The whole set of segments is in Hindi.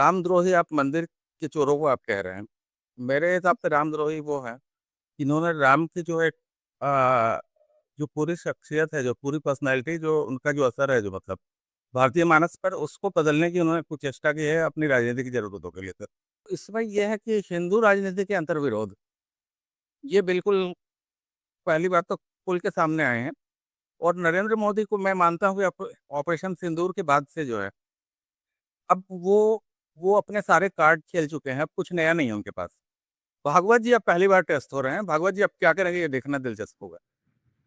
रामद्रोही आप मंदिर के चोरों को आप कह रहे हैं। मेरे हिसाब से रामद्रोही वो है, इन्होंने राम की जो एक आ, जो पूरी शख्सियत है, जो पूरी पर्सनैलिटी, जो उनका जो असर है, जो मतलब भारतीय मानस पर, उसको बदलने की उन्होंने कुछ चेष्टा की है अपनी राजनीति की जरूरतों के लिए। सर, इसमें यह है कि हिंदू राजनीति के अंतर्विरोध ये बिल्कुल पहली बात तो खुल के सामने आए हैं। और नरेंद्र मोदी को मैं मानता हूँ कि ऑपरेशन सिंदूर के बाद से जो है, अब वो अपने सारे कार्ड खेल चुके हैं। अब कुछ नया नहीं है उनके पास। भागवत जी अब पहली बार टेस्ट हो रहे हैं। भागवत जी अब क्या करेंगे ये देखना दिलचस्प होगा।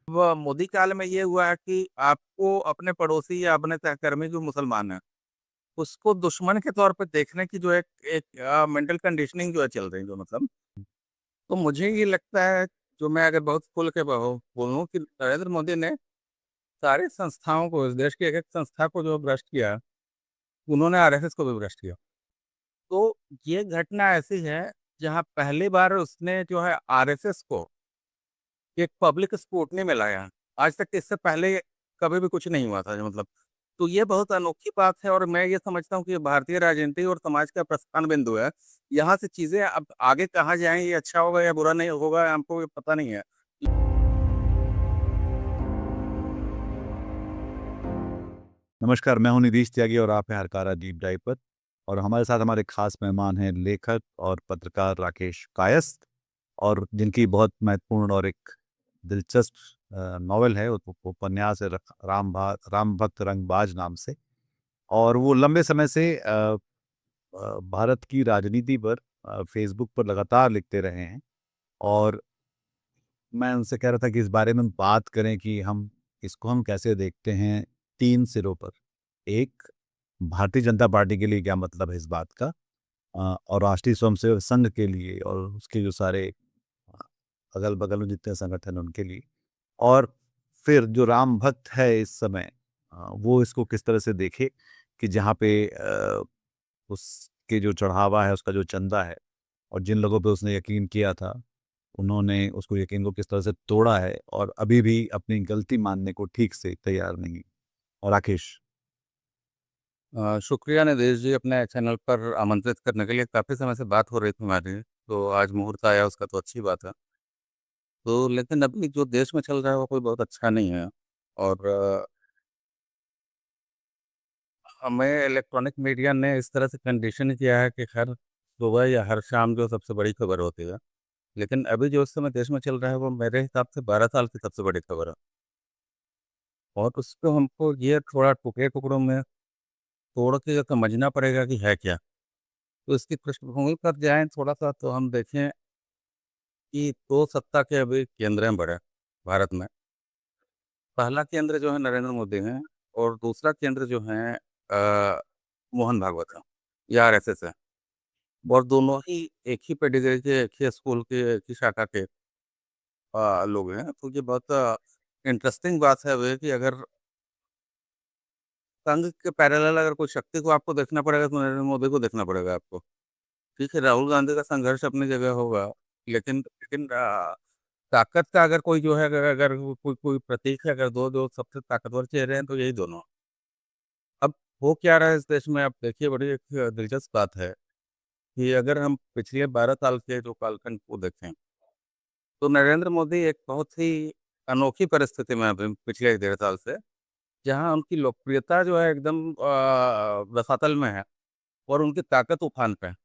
अब मोदी काल में ये हुआ है कि आपको अपने पड़ोसी या अपने सहकर्मी जो मुसलमान है, उसको दुश्मन के तौर पे देखने की जो एक एक मेंटल कंडीशनिंग जो है चल रही है, जो मतलब, तो मुझे ये लगता है, जो मैं अगर बहुत खुल के बोलूँ, कि नरेंद्र मोदी ने सारी संस्थाओं को, इस देश की एक एक संस्था को जो भ्रष्ट किया, उन्होंने आरएसएस को भी भ्रष्ट किया। तो ये घटना ऐसी है जहाँ पहली बार उसने जो है आरएसएस को एक पब्लिक स्क्रूटनी में लाया। आज तक इससे पहले कभी भी कुछ नहीं हुआ था, जो मतलब, तो ये बहुत अनोखी बात है। और मैं ये समझता हूँ कि भारतीय राजनीति और समाज का प्रस्थान बिंदु है। यहाँ से चीजें अब आगे कहाँ जाएं, ये अच्छा होगा या बुरा नहीं होगा, हमको ये पता नहीं है। नमस्कार, मैं हूं निधीश त्यागी और आप हैं हरकारा डीप डाइव पर। और हमारे साथ हमारे खास मेहमान हैं लेखक और पत्रकार राकेश कायस्थ, और जिनकी बहुत महत्वपूर्ण और एक दिलचस्प नॉवेल है, उपन्यास है राम भक्त रंगबाज नाम से। और वो लंबे समय से भारत की राजनीति पर फेसबुक पर लगातार लिखते रहे हैं। और मैं उनसे कह रहा था कि इस बारे में बात करें कि हम कैसे देखते हैं तीन सिरों पर। एक, भारतीय जनता पार्टी के लिए क्या मतलब है इस बात का, और राष्ट्रीय स्वयंसेवक संघ के लिए और उसके जो सारे अगल बगल में जितने संगठन हैं उनके लिए। और फिर जो राम भक्त है इस समय, वो इसको किस तरह से देखे कि जहाँ पे उसके जो चढ़ावा है, उसका जो चंदा है, और जिन लोगों पे उसने यकीन किया था, उन्होंने उसको यकीन को किस तरह से तोड़ा है और अभी भी अपनी गलती मानने को ठीक से तैयार नहीं। और राकेश। शुक्रिया निदेश जी, अपने चैनल पर आमंत्रित करने के लिए। काफ़ी समय से बात हो रही थी हमारी, तो आज मुहूर्त आया उसका, तो अच्छी बात है। तो लेकिन अभी जो देश में चल रहा है वो कोई बहुत अच्छा नहीं है। और हमें इलेक्ट्रॉनिक मीडिया ने इस तरह से कंडीशन किया है कि हर सुबह या हर शाम जो सबसे बड़ी खबर होती है। लेकिन अभी जो इस समय देश में चल रहा है वो मेरे हिसाब से 12 साल की सबसे बड़ी खबर है। और उसको हमको ये थोड़ा टुकड़े टुकड़ों में तोड़ के समझना पड़ेगा कि है क्या। तो इसकी पृष्ठभूमि पर जाएं थोड़ा सा, तो हम देखें कि दो सत्ता के अभी केंद्र हैं बड़े भारत में। पहला केंद्र जो है नरेंद्र मोदी है, और दूसरा केंद्र जो है मोहन भागवत है, या आरएसएस है। और दोनों ही एक ही पेडिग्री के, एक ही स्कूल के, एक ही शाखा के लोग हैं। तो ये बहुत इंटरेस्टिंग बात है वे, कि अगर संघ के पैरेलल अगर कोई शक्ति को आपको देखना पड़ेगा तो नरेंद्र मोदी को देखना पड़ेगा आपको। ठीक है, राहुल गांधी का संघर्ष अपनी जगह होगा, लेकिन ताकत का अगर कोई जो है, अगर कोई कोई प्रतीक है, अगर दो जो सबसे ताकतवर चेहरे हैं, तो यही दोनों। अब हो क्या रहा है इस देश में, आप देखिए, बड़ी एक दिलचस्प बात है कि अगर हम पिछले 12 साल के जो कालखंड को देखें, तो नरेंद्र मोदी एक बहुत ही अनोखी परिस्थिति में अभी पिछले 1.5 साल से, जहां उनकी लोकप्रियता जो है एकदम रसातल में है, और उनकी ताकत उफान पे है।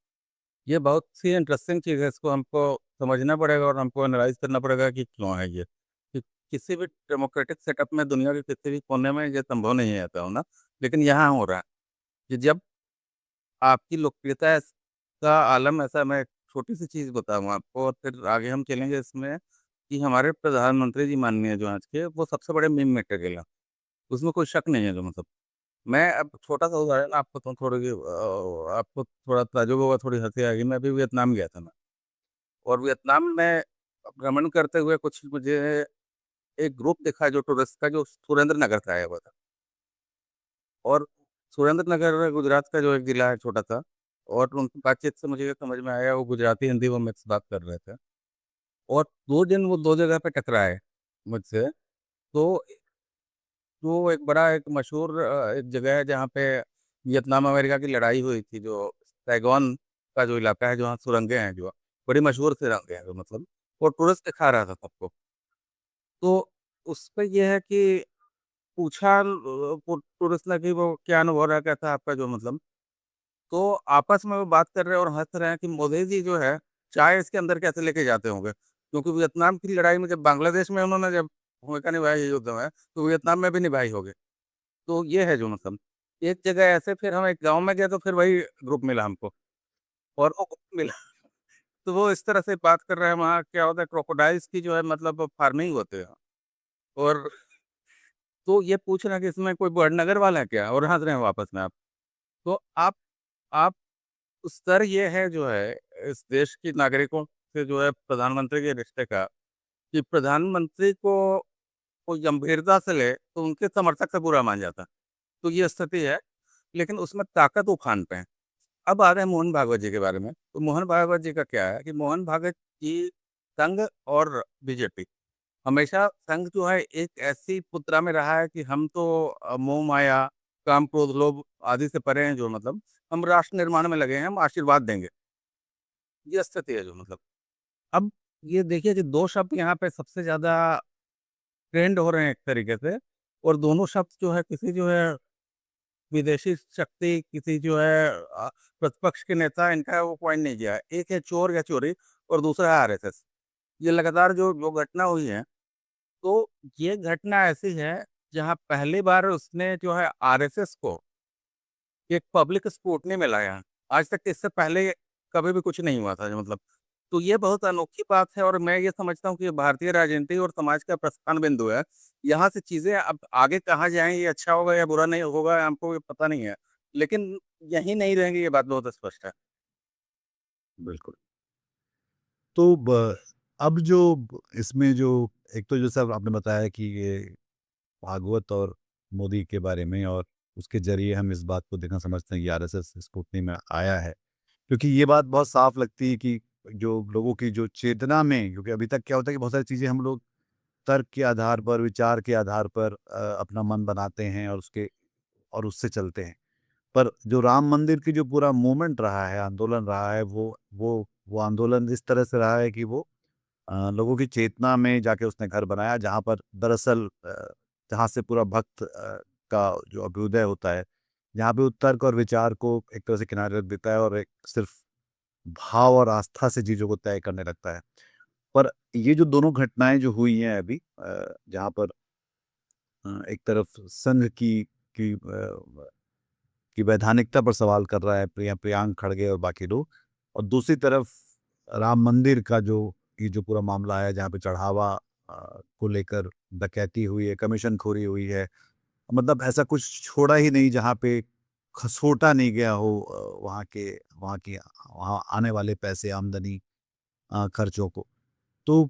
ये बहुत सी इंटरेस्टिंग चीज़ है। इसको हमको समझना पड़ेगा और हमको एनालाइज करना पड़ेगा कि क्यों है ये। कि किसी भी डेमोक्रेटिक सेटअप में, दुनिया के किसी भी कोने में ये संभव नहीं है ऐसा होना, लेकिन यहाँ हो रहा है कि जब आपकी लोकप्रियता का आलम ऐसा। मैं एक छोटी सी चीज़ बताऊँ आपको और फिर आगे हम चलेंगे इसमें, कि हमारे प्रधानमंत्री जी माननीय जो आज के, वो सबसे बड़े मीम मटेरियल हैं, उसमें कोई शक नहीं है। जो मतलब, मैं अब छोटा सा उदाहरण आपको तो आपको थोड़ा ताजुब होगा, थोड़ी हंसी आएगी। मैं अभी वियतनाम गया था। मैं, और वियतनाम में भ्रमण करते हुए कुछ मुझे एक ग्रुप दिखा जो टूरिस्ट का, जो सुरेंद्र नगर से आया हुआ था। और सुरेंद्र नगर गुजरात का जो एक जिला है, छोटा सा। और उनकी बातचीत से मुझे ये समझ में आया, वो गुजराती हिंदी वो मिक्स बात कर रहे थे। और 2 दिन वो दो जगह पे टकराए मुझसे। तो एक बड़ा, एक मशहूर एक जगह है जहाँ पे वियतनाम अमेरिका की लड़ाई हुई थी, जो सैगोन का जो इलाका है, जहाँ सुरंगें हैं, जो बड़ी मशहूर सुरंगें हैं, जो मतलब वो टूरिस्ट दिखा रहा था सबको। तो उसपे ये है कि पूछा टूरिस्ट ने कि वो क्या अनुभव रहा, कैसा आपका जो मतलब, तो आपस में वो बात कर रहे हैं और हंस रहे हैं कि मोदी जी जो है चाय इसके अंदर कैसे लेके जाते होंगे, क्योंकि वियतनाम की लड़ाई में जब बांग्लादेश में उन्होंने जब भूमिका निभाई है युद्ध में, तो वियतनाम में भी निभाई होगी। तो ये है जो मतलब एक जगह ऐसे, फिर हम एक गांव में गए तो फिर वही ग्रुप मिला हमको, और वो ग्रुप मिला तो वो इस तरह से बात कर रहे हैं, वहाँ क्या होता है, क्रोकोडाइल्स की जो है मतलब फार्मिंग होते हैं, और तो ये पूछ रहे हैं कि इसमें कोई बड़नगर वाला है क्या, और हंस रहे हैं वापस में आप। तो आप स्तर ये है जो है इस देश के नागरिकों से जो है प्रधानमंत्री के रिश्ते का, कि प्रधानमंत्री को कोई गंभीरता से ले तो उनके समर्थक से बुरा मान जाता है। तो ये स्थिति है, लेकिन उसमें ताकत उफान पे है। अब आ रहे हैं मोहन भागवत जी के बारे में। तो मोहन भागवत जी का क्या है कि मोहन भागवत जी संघ और बीजेपी, हमेशा संघ जो है एक ऐसी मुद्रा में रहा है कि हम तो मोह माया, काम क्रोध लोभ आदि से परे हैं, जो मतलब हम राष्ट्र निर्माण में लगे हैं, हम आशीर्वाद देंगे। ये स्थिति है जो मतलब। अब ये देखिए कि दो शब्द यहाँ पे सबसे ज्यादा ट्रेंड हो रहे हैं एक तरीके से, और दोनों शब्द जो है किसी जो है विदेशी शक्ति, किसी जो है प्रतिपक्ष के नेता, इनका वो पॉइंट नहीं किया है। एक है चोर या चोरी, और दूसरा है आरएसएस। ये लगातार जो जो घटना हुई है, तो ये घटना ऐसी है जहाँ पहली बार उसने जो है आरएसएस को एक पब्लिक स्क्रूटनी में लाया। आज तक इससे पहले कभी भी कुछ नहीं हुआ था जो मतलब। तो ये बहुत अनोखी बात है, और मैं ये समझता हूँ कि ये भारतीय राजनीति और समाज का प्रस्थान बिंदु है। यहाँ से चीज़ें अब आगे कहाँ जाएँ, ये अच्छा होगा या बुरा नहीं होगा, हमको ये पता नहीं है। लेकिन यहीं नहीं रहेंगे, ये बात बहुत स्पष्ट है। बिल्कुल। तो अब जो इसमें जो एक तो जैसे अब आपने बताया कि ये भागवत और मोदी के बारे में, और उसके जरिए हम इस बात को देखना समझते हैं कि आरएसएस स्कूटनी में आया है, क्योंकि ये बात बहुत साफ लगती है कि जो लोगों की जो चेतना में, क्योंकि अभी तक क्या होता है कि बहुत सारी चीज़ें हम लोग तर्क के आधार पर, विचार के आधार पर अपना मन बनाते हैं और उसके और उससे चलते हैं। पर जो राम मंदिर की जो पूरा मूवमेंट रहा है, आंदोलन रहा है, वो आंदोलन इस तरह से रहा है कि वो लोगों की चेतना में जाके उसने घर बनाया, जहाँ पर दरअसल जहाँ से पूरा भक्त का जो अभ्युदय होता है, जहाँ पे वो तर्क और विचार को एक तरह से किनारे रख देता है और एक सिर्फ भाव और आस्था से चीज़ों को तय करने लगता है। पर ये जो दोनों घटनाएँ जो हुई हैं अभी, जहाँ पर एक तरफ संघ की वैधानिकता पर सवाल कर रहा है प्रियांक खड़गे और बाकी लोग, और दूसरी तरफ राम मंदिर का जो ये जो पूरा मामला है, जहाँ पे चढ़ावा को लेकर डकैती हुई है, कमीशनखोरी हुई है, मतलब ऐसा कुछ छोड़ा ही नहीं जहाँ पे खसोटा नहीं गया हो वहाँ आने वाले पैसे, आमदनी, खर्चों को। तो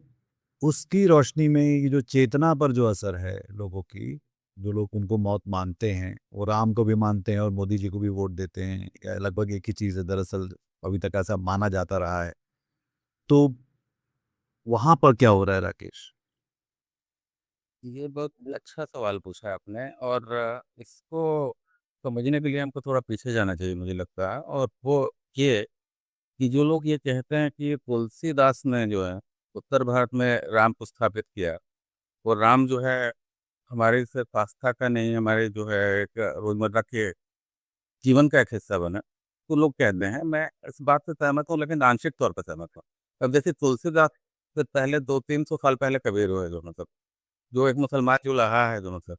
उसकी रोशनी में ये जो चेतना पर जो असर है लोगों की, जो लोग उनको मौत मानते हैं, वो राम को भी मानते हैं और मोदी जी को भी वोट देते हैं, या लगभग एक ही चीज़ है दरअसल, अभी तक ऐसा माना जाता रहा है। तो वहाँ पर क्या हो रहा है राकेश? ये बहुत अच्छा सवाल पूछा है आपने, और इसको समझने के लिए हमको थोड़ा पीछे जाना चाहिए, मुझे लगता है। और वो ये कि जो लोग ये कहते हैं कि तुलसीदास ने जो है उत्तर भारत में राम को स्थापित किया, और राम जो है हमारे सिर्फ आस्था का नहीं, हमारे जो है एक रोजमर्रा के जीवन का एक हिस्सा बना, तो लोग कहते हैं। मैं इस बात से सहमत हूँ, लेकिन आंशिक तौर पर सहमत हूँ। अब जैसे तुलसीदास से पहले 200-300 साल पहले कबीर हुए, जो मतलब जो एक मुसलमान जो रहा है जो मतलब,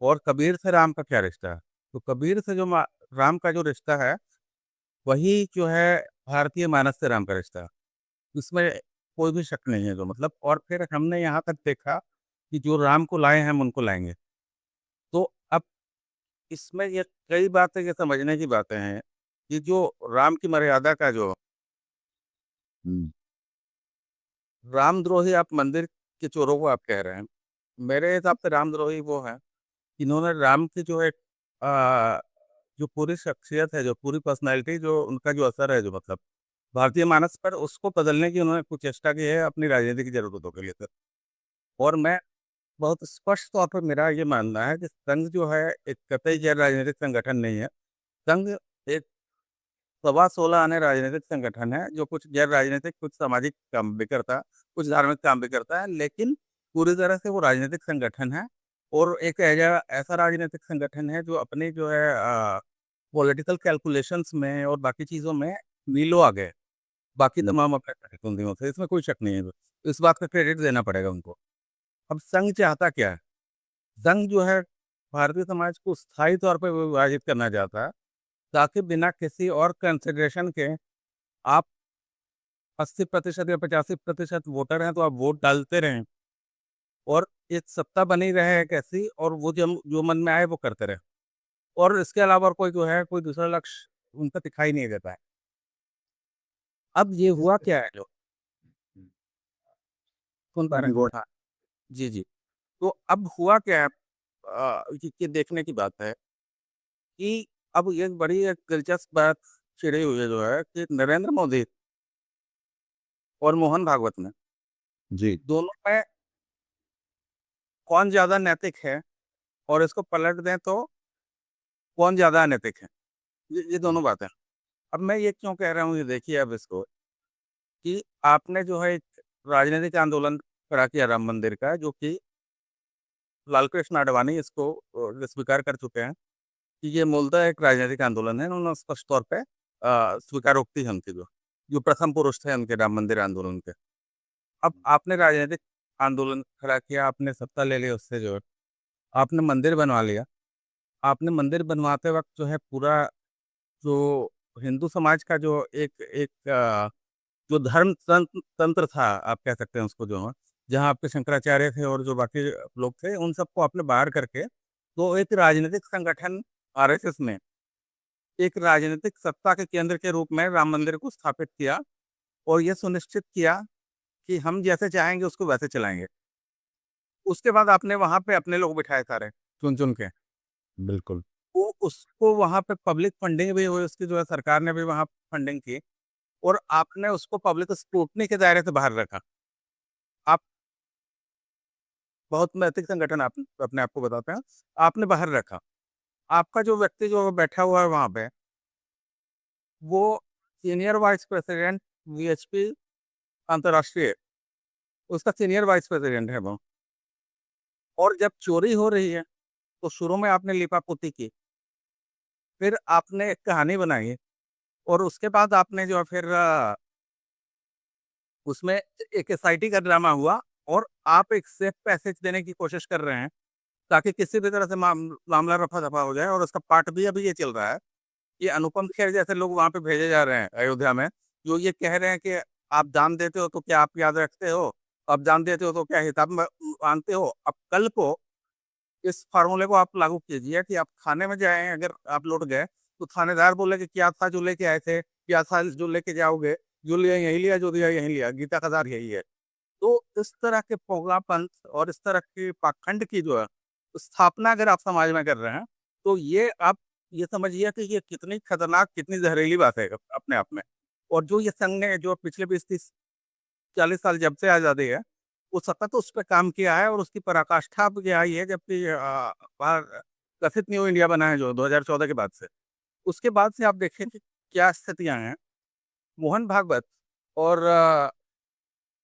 और कबीर से राम का क्या रिश्ता है? तो कबीर से जो राम का जो रिश्ता है, वही जो है भारतीय मानस से राम का रिश्ता है। इसमें कोई भी शक नहीं है जो मतलब। और फिर हमने यहाँ तक देखा कि जो राम को लाए हैं हम उनको लाएंगे। तो अब इसमें ये कई बातें ये समझने की बातें हैं कि जो राम की मर्यादा का जो हुँ, रामद्रोही आप मंदिर के चोरों को आप कह रहे हैं। मेरे हिसाब से रामद्रोही वो है, इन्होंने राम की जो एक आ, जो पूरी शख्सियत है, जो पूरी पर्सनैलिटी, जो उनका जो असर है जो मतलब भारतीय मानस पर, उसको बदलने की उन्होंने कुछ चेष्टा की है अपनी राजनीति की जरूरतों के लिए सर। और मैं बहुत स्पष्ट तौर पर मेरा ये मानना है कि संघ जो है एक कतई गैर राजनीतिक संगठन नहीं है। संघ एक 16 आने राजनीतिक संगठन है, जो कुछ गैर राजनीतिक, कुछ सामाजिक काम भी करता है, कुछ धार्मिक काम भी करता है, लेकिन पूरी तरह से वो राजनीतिक संगठन है। और एक ऐसा राजनीतिक संगठन है जो अपनी जो है पॉलिटिकल कैलकुलेशंस में और बाकी चीज़ों में मीलों आगे है, बाकी हुँ, तमाम अपने प्रतिद्वंदियों से, इसमें कोई शक नहीं है। तो इस बात का क्रेडिट देना पड़ेगा उनको। अब संघ चाहता क्या है? संघ जो है भारतीय समाज को स्थायी तौर पे विभाजित करना चाहता है, ताकि बिना किसी और कंसिडरेशन के आप 80% या 85% वोटर हैं, तो आप वोट डालते रहें और एक सत्ता बनी रहे एक ऐसी, और वो जो मन में आए वो करते रहें। और इसके अलावा और कोई जो है, कोई दूसरा लक्ष्य उनका दिखाई नहीं देता है। अब ये हुआ क्या है जो सुन पा रहे हैं? हाँ, जी, जी। तो अब हुआ क्या है, ये देखने की बात है कि अब ये बड़ी एक दिलचस्प बात छिड़ी हुई है जो है कि नरेंद्र मोदी और मोहन भागवत में जी, दोनों में कौन ज़्यादा नैतिक है, और इसको पलट दें तो कौन ज़्यादा अनैतिक है। ये दोनों बातें। अब मैं ये क्यों कह रहा हूँ, ये देखिए अब इसको, कि आपने जो है एक राजनीतिक आंदोलन खड़ा किया राम मंदिर का, जो कि लाल कृष्ण आडवाणी इसको स्वीकार कर चुके हैं कि ये मूलतः एक राजनीतिक आंदोलन है। उन्होंने स्पष्ट तौर पे स्वीकारोक्ति है उनकी, जो प्रथम पुरुष थे उनके राम मंदिर आंदोलन के। अब आपने राजनीतिक आंदोलन खड़ा किया, आपने सत्ता ले ली उससे जो है, आपने मंदिर बनवा लिया। आपने मंदिर बनवाते वक़्त जो है पूरा जो हिंदू समाज का जो एक एक जो धर्म तंत्र था, आप कह सकते हैं उसको जो है, जहाँ आपके शंकराचार्य थे और जो बाकी लोग थे, उन सबको आपने बाहर करके, तो एक राजनीतिक संगठन आरएसएस ने एक राजनीतिक सत्ता के केंद्र के रूप में राम मंदिर को स्थापित किया और ये सुनिश्चित किया कि हम जैसे चाहेंगे उसको वैसे चलाएँगे। उसके बाद आपने वहाँ पे अपने लोग बिठाए सारे, चुन-चुन के। बिल्कुल। वो उसको वहाँ पे पब्लिक फंडिंग भी हुई, उसकी जो है सरकार ने भी वहाँ फंडिंग की, और आपने उसको पब्लिक स्क्रूटनी के दायरे से बाहर रखा। आप बहुत नैतिक संगठन आप अपने आप को बताते हैं, आपने बाहर रखा। आपका जो व्यक्ति जो बैठा हुआ है वहाँ पे, वो सीनियर वाइस प्रेसिडेंट वीएचपी अंतर्राष्ट्रीय, उसका सीनियर वाइस प्रेसिडेंट है वो। और जब चोरी हो रही है, तो शुरू में आपने लीपापोती की, फिर आपने एक कहानी बनाई, और उसके बाद आपने जो है फिर उसमें एक एसआईटी का ड्रामा हुआ, और आप एक सेफ पैसेज देने की कोशिश कर रहे हैं, ताकि किसी भी तरह से मामला रफा-दफा हो जाए, और उसका पार्ट भी अभी ये चल रहा है, कि अनुपम खेर जैसे लोग वहाँ पे भेजे जा रहे हैं अयोध्या में, जो ये कह रहे हैं कि आप दान देते हो तो क्या आप याद रखते हो? आप दान देते हो तो क्या हिसाब में मानते हो? अब कल को इस फ़ॉर्मूले को आप लागू कीजिए कि आप खाने में जाएँ, अगर आप लौट गए, तो थानेदार बोले कि क्या था जो लेके आए थे? क्या था जो लेके जाओगे? जो लिया यहीं लिया, जो दिया यहीं लिया। गीता का सार यही है। तो इस तरह के पोगलापन और इस तरह के पाखंड की जो है स्थापना अगर आप समाज में कर रहे हैं, तो ये आप ये समझिए कि ये कितनी खतरनाक, कितनी ज़हरीली बात है अपने आप में। और जो ये संघ ने जो पिछले 20-30 40 साल जब से आज़ादी है, वो सतत उस पे काम किया है, और उसकी पराकाष्ठा अब ये आई है जबकि बाहर कथित न्यू इंडिया बना है जो 2014 के बाद से। उसके बाद से आप देखें कि क्या स्थितियाँ हैं। मोहन भागवत और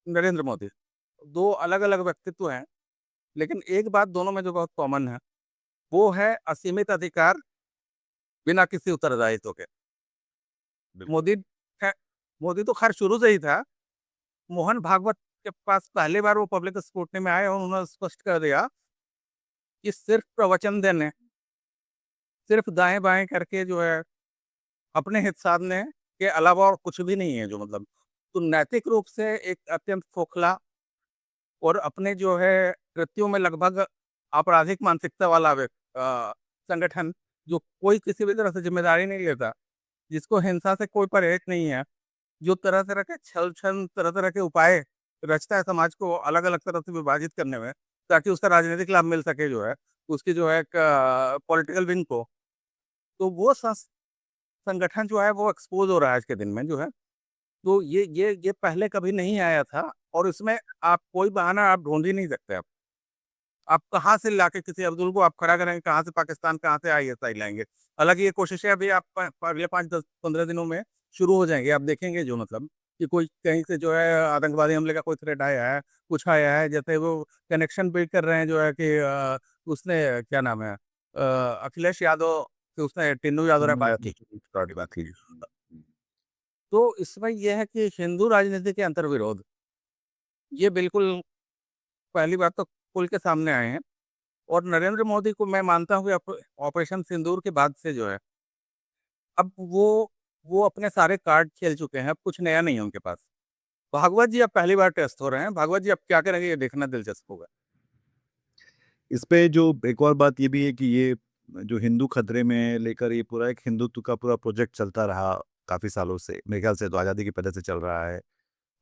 नरेंद्र मोदी, 2 अलग-अलग व्यक्तित्व हैं, लेकिन एक बात दोनों में जो बहुत कॉमन है, वो है असीमित अधिकार बिना किसी उत्तरदायित्व के। बिल्कुल। मोदी ख़ै मोदी तो ख़ैर शुरू से ही था। मोहन भागवत के पास पहली बार वो पब्लिक स्क्रूटनी में आए और उन्होंने स्पष्ट कर दिया कि सिर्फ़ प्रवचन देने, सिर्फ़ दाएँ-बाएँ करके जो है अपने हित साधने के अलावा और कुछ भी नहीं है जो मतलब। तो नैतिक रूप से एक अत्यंत खोखला और अपने जो है कृत्यों में लगभग आपराधिक मानसिकता वाला संगठन, जो कोई किसी भी तरह से ज़िम्मेदारी नहीं लेता, जिसको हिंसा से कोई परहेज नहीं है, जो तरह-तरह के छल-छल, तरह-तरह के उपाय रचता है समाज को अलग-अलग तरह से विभाजित करने में, ताकि उसका राजनीतिक लाभ मिल सके जो है, उसकी जो है एक पॉलिटिकल विंग को। तो वो संगठन जो है वो एक्सपोज़ हो रहा है आज के दिन में जो है। तो ये पहले कभी नहीं आया था, और इसमें आप कोई बहाना आप ढूँढ ही नहीं सकते आप। आप कहाँ से लाके किसी अब्दुल को आप खड़ा करेंगे, कहाँ से पाकिस्तान, कहाँ से आईएसआई लाएंगे। हालांकि ये कोशिशें अभी आप अगले 5, 10, 15 दिनों में शुरू हो जाएंगे। आप देखेंगे जो मतलब कि कोई कहीं से जो है आतंकवादी हमले का कोई थ्रेट आया है, कुछ आया है, जैसे वो कनेक्शन बिल्ड कर रहे हैं जो है कि उसने क्या नाम है, अखिलेश यादव कि उसने टिन्नू यादव ने बात की, थी बात की। तो इसमें यह है कि हिंदू राजनीति के अंतर्विरोध ये बिल्कुल पहली बात तो खुल के सामने आए हैं। और नरेंद्र मोदी को मैं मानता हूँ कि ऑपरेशन सिंदूर के बाद से जो है अब वो अपने सारे कार्ड खेल चुके हैं, अब कुछ नया नहीं है उनके पास। भागवत जी अब पहली बार टेस्ट हो रहे हैं, भागवत जी अब क्या करेंगे ये देखना दिलचस्प होगा। इस पे जो एक और बात ये भी है कि ये जो हिंदू खतरे में लेकर ये पूरा एक हिंदुत्व का पूरा प्रोजेक्ट चलता रहा काफ़ी सालों से, मेरे ख्याल से तो आज़ादी के पहले से चल रहा है।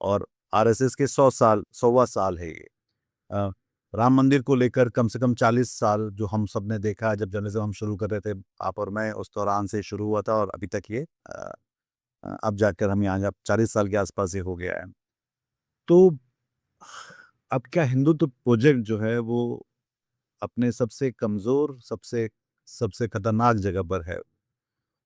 और आरएसएस के 100 साल 100वां साल है ये। अ, राम मंदिर को लेकर कम से कम 40 साल जो हम सब ने देखा जब जर्नलिज्म हम शुरू कर रहे थे, आप और मैं, उस दौरान से शुरू हुआ था और अभी तक ये अब जाकर हम यहाँ जब 40 साल के आसपास ये हो गया है। तो अब क्या हिंदुत्व प्रोजेक्ट जो है वो अपने सबसे कमज़ोर, सबसे सबसे खतरनाक जगह पर है।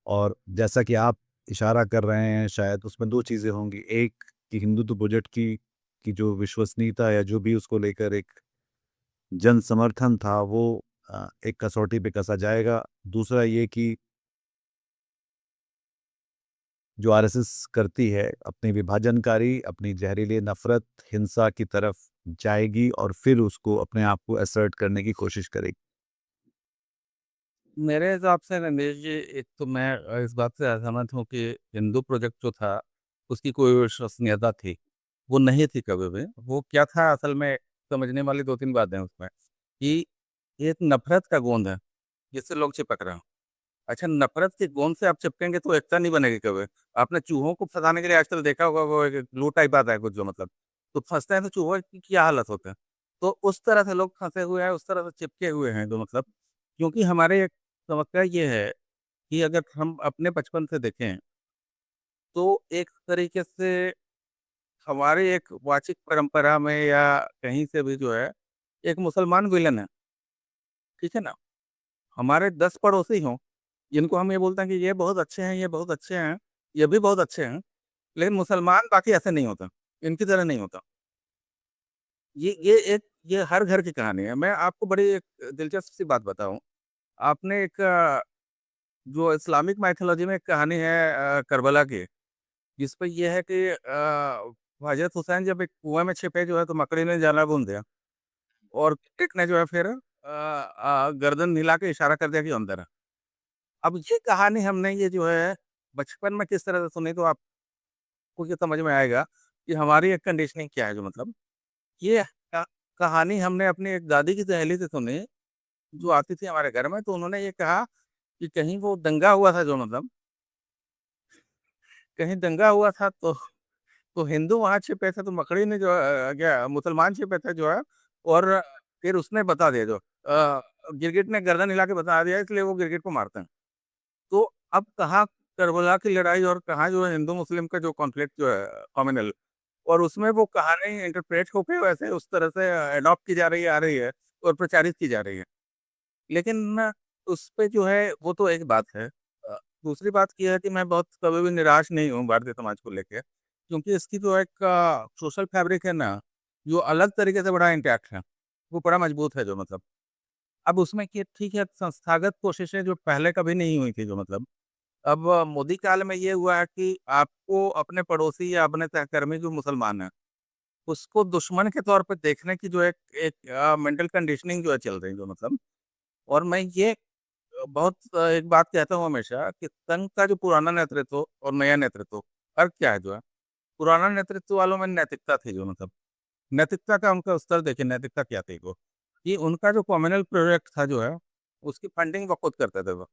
और जैसा कि आप इशारा कर रहे हैं शायद उसमें 2 चीज़ें होंगी। एक कि हिंदुत्व प्रोजेक्ट की जो विश्वसनीयता या जो भी उसको लेकर एक जन समर्थन था वो एक कसौटी पे कसा जाएगा। दूसरा ये कि जो आरएसएस करती है अपनी विभाजनकारी, अपनी ज़हरीली नफ़रत, हिंसा की तरफ जाएगी और फिर उसको अपने आप को असर्ट करने की कोशिश करेगी। मेरे हिसाब से रमेश जी, एक तो मैं इस बात से असहमत हूँ कि हिंदू प्रोजेक्ट जो था उसकी कोई विश्वसनीयता थी, वो नहीं थी कभी भी। वो क्या था असल में, समझने वाली 2-3 बातें हैं उसमें कि एक नफरत का गोंद है जिससे लोग चिपक रहे हैं। अच्छा, नफरत के गोंद से आप चिपकेंगे तो एकता नहीं बनेगी कभी। आपने चूहों को फंसाने के लिए आजकल देखा होगा, वो एक ग्लू टाइप आता है कुछ जो मतलब, तो फंसते हैं तो चूहों की क्या हालत होता है। तो उस तरह से लोग फंसे हुए हैं, उस तरह से चिपके हुए हैं जो मतलब, क्योंकि हमारे एक समस्या ये है कि अगर हम अपने बचपन से देखें तो एक तरीके से हमारे एक वाचिक परंपरा में या कहीं से भी जो है एक मुसलमान विलन है, ठीक है ना। हमारे 10 पड़ोसी हों जिनको हम ये बोलते हैं कि ये बहुत अच्छे हैं, ये बहुत अच्छे हैं, ये भी बहुत अच्छे हैं, लेकिन मुसलमान बाकी ऐसे नहीं होता, इनकी तरह नहीं होता। ये एक ये हर घर की कहानी है। मैं आपको बड़ी एक दिलचस्प सी बात बताऊँ। आपने एक जो इस्लामिक माइथोलॉजी में एक कहानी है करबला की, जिस पे ये है कि हज़रत हुसैन जब एक कुएँ में छिपे जो है तो मकड़ी ने जाला बुन दिया और एक ने जो है फिर गर्दन हिला के इशारा कर दिया कि अंदर है। अब ये कहानी हमने ये जो है बचपन में किस तरह से सुनी तो आपको ये समझ में आएगा कि हमारी एक कंडीशनिंग क्या है जो मतलब, ये क कहानी हमने अपनी एक दादी की सहेली से सुनी, जो आती थी हमारे घर में, तो उन्होंने ये कहा कि कहीं वो दंगा हुआ था जो मतलब, कहीं दंगा हुआ था तो हिंदू वहाँ छिपे थे, तो मकड़ी ने जो क्या मुसलमान छिपे थे जो है, और फिर उसने बता दिया जो गिरगिट ने गर्दन हिला के बता दिया, इसलिए वो गिरगिट को मारते हैं। तो अब कहाँ करबला की लड़ाई और कहाँ जो है हिंदू मुस्लिम का जो कॉन्फ्लिक्ट जो है कॉम्युनल, और उसमें वो कहानी इंटरप्रेट होके वैसे उस तरह से अडॉप्ट की जा रही है, आ रही है और प्रचारित की जा रही है। लेकिन उस पे जो है वो तो एक बात है। दूसरी बात ये है कि मैं बहुत कभी भी निराश नहीं हूँ भारतीय समाज को लेके, क्योंकि इसकी जो एक सोशल फैब्रिक है ना, जो अलग तरीके से बड़ा इंटैक्ट है, वो बड़ा मजबूत है जो मतलब। अब उसमें कि ठीक है, संस्थागत कोशिशें जो पहले कभी नहीं हुई थी जो मतलब, अब मोदी काल में ये हुआ है कि आपको अपने पड़ोसी या अपने सहकर्मी जो मुसलमान हैं, उसको दुश्मन के तौर पे देखने की जो एक एक मेंटल कंडीशनिंग जो है चल रही है जो मतलब। और मैं ये बहुत एक बात कहता हूँ हमेशा कि संघ का जो पुराना नेतृत्व और नया नेतृत्व, फर्क क्या है जो है, पुराना नेतृत्व वालों में नैतिकता थी जो मतलब, नैतिकता का उनका स्तर देखिए, नैतिकता क्या थी वो, कि उनका जो कम्युनल प्रोजेक्ट था जो है, उसकी फंडिंग वो खुद करते थे वो।